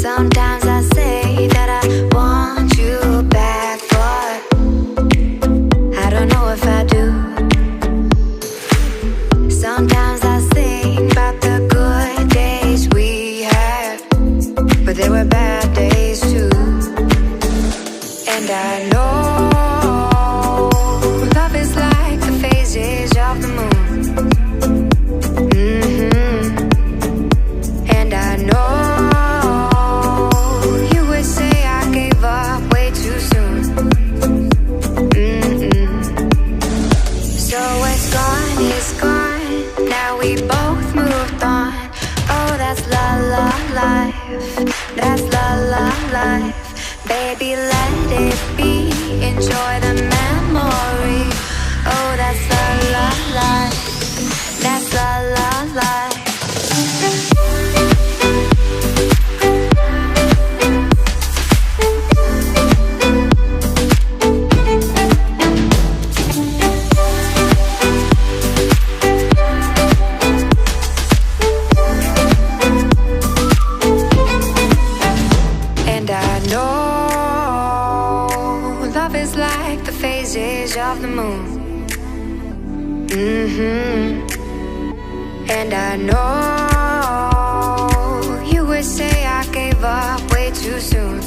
Sometimes I say that I want you back, but I don't know if I do. Sometimes I think about the good days we had, but there were bad days too. And I know love is like the phases of the moon. And I know you would say I gave up way too soon. So it's gone, now we both moved on. Oh, that's la la life, that's la la life. Baby, let it be, enjoy the memory. Oh, that's la la life, that's la la life. Of the moon. And I know you would say I gave up way too soon.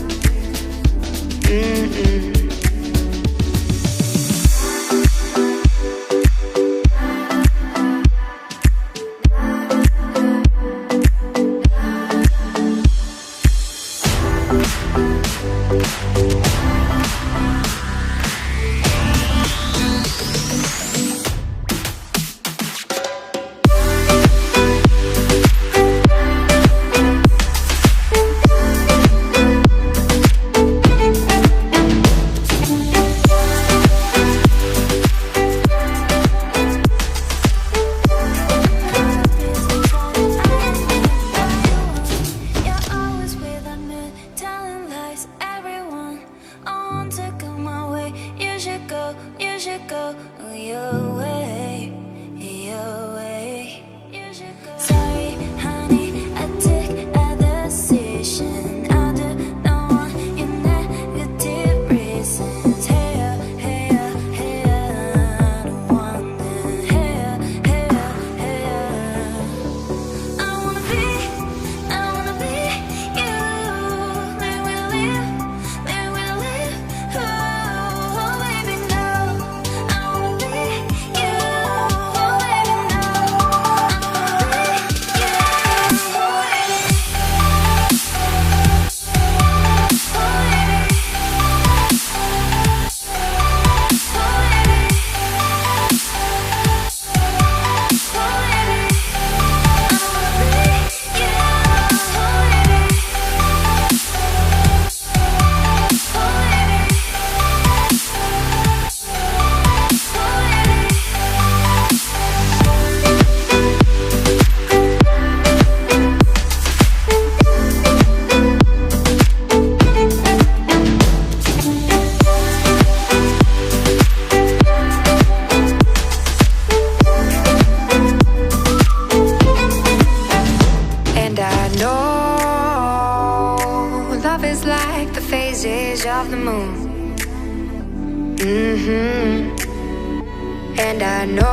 And I know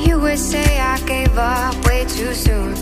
you would say I gave up way too soon.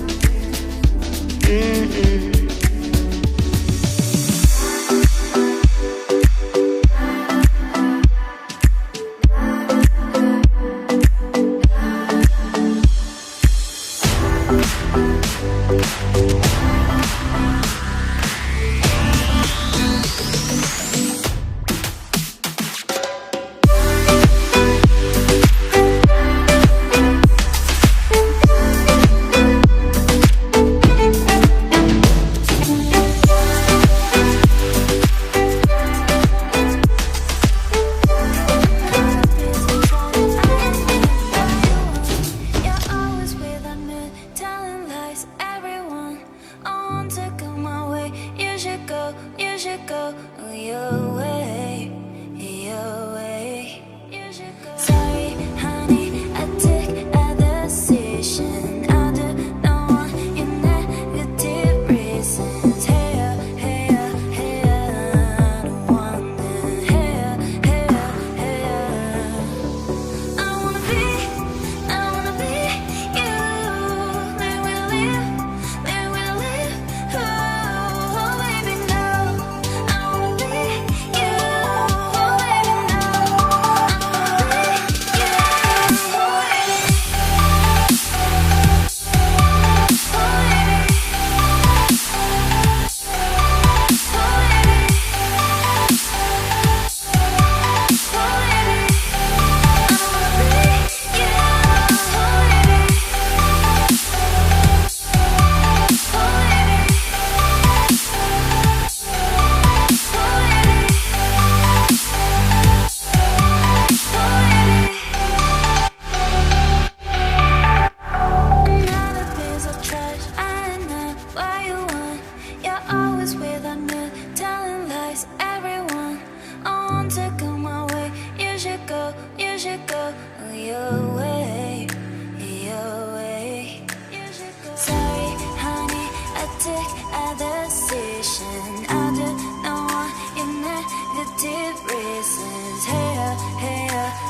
decision. I do not want your negative reasons. Hey, hey,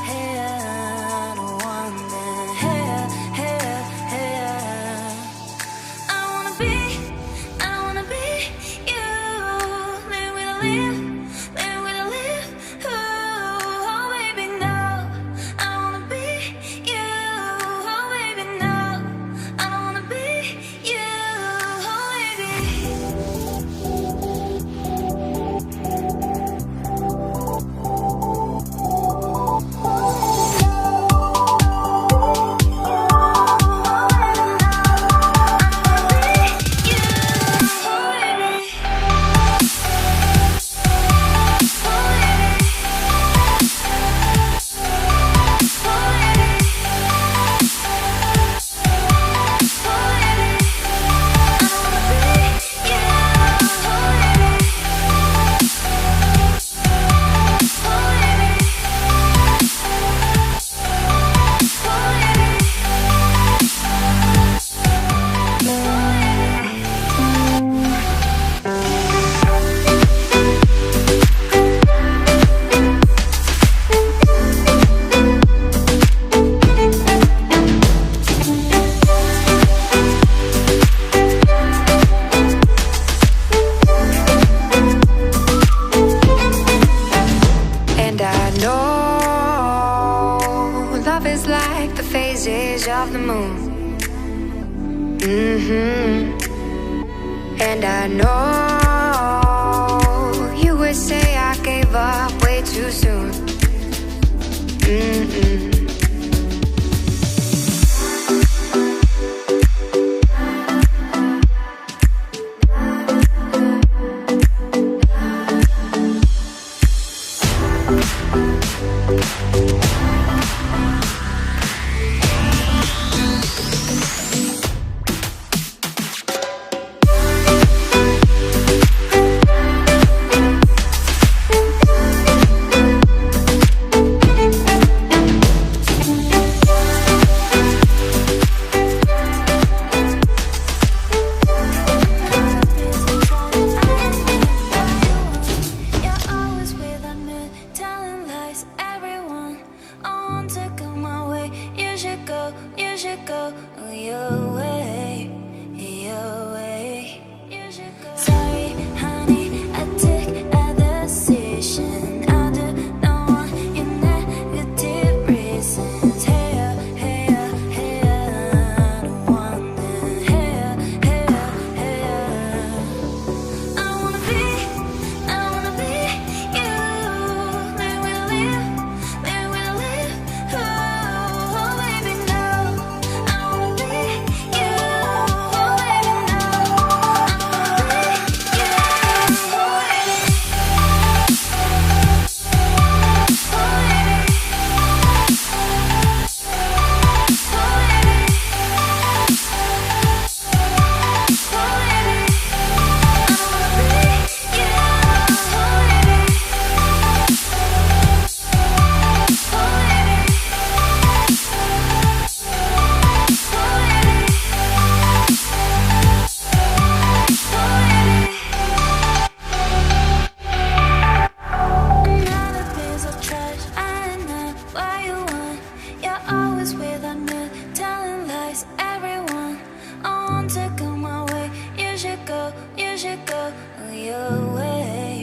hey, I don't want that. Hey, hey, hey. I wanna be you. Live with a live, live with a live. Ooh, oh baby, no. I wanna be you. Oh baby, no. I don't wanna be you. Oh of the moon. And I know you would say I gave up way too soon. You should go your way.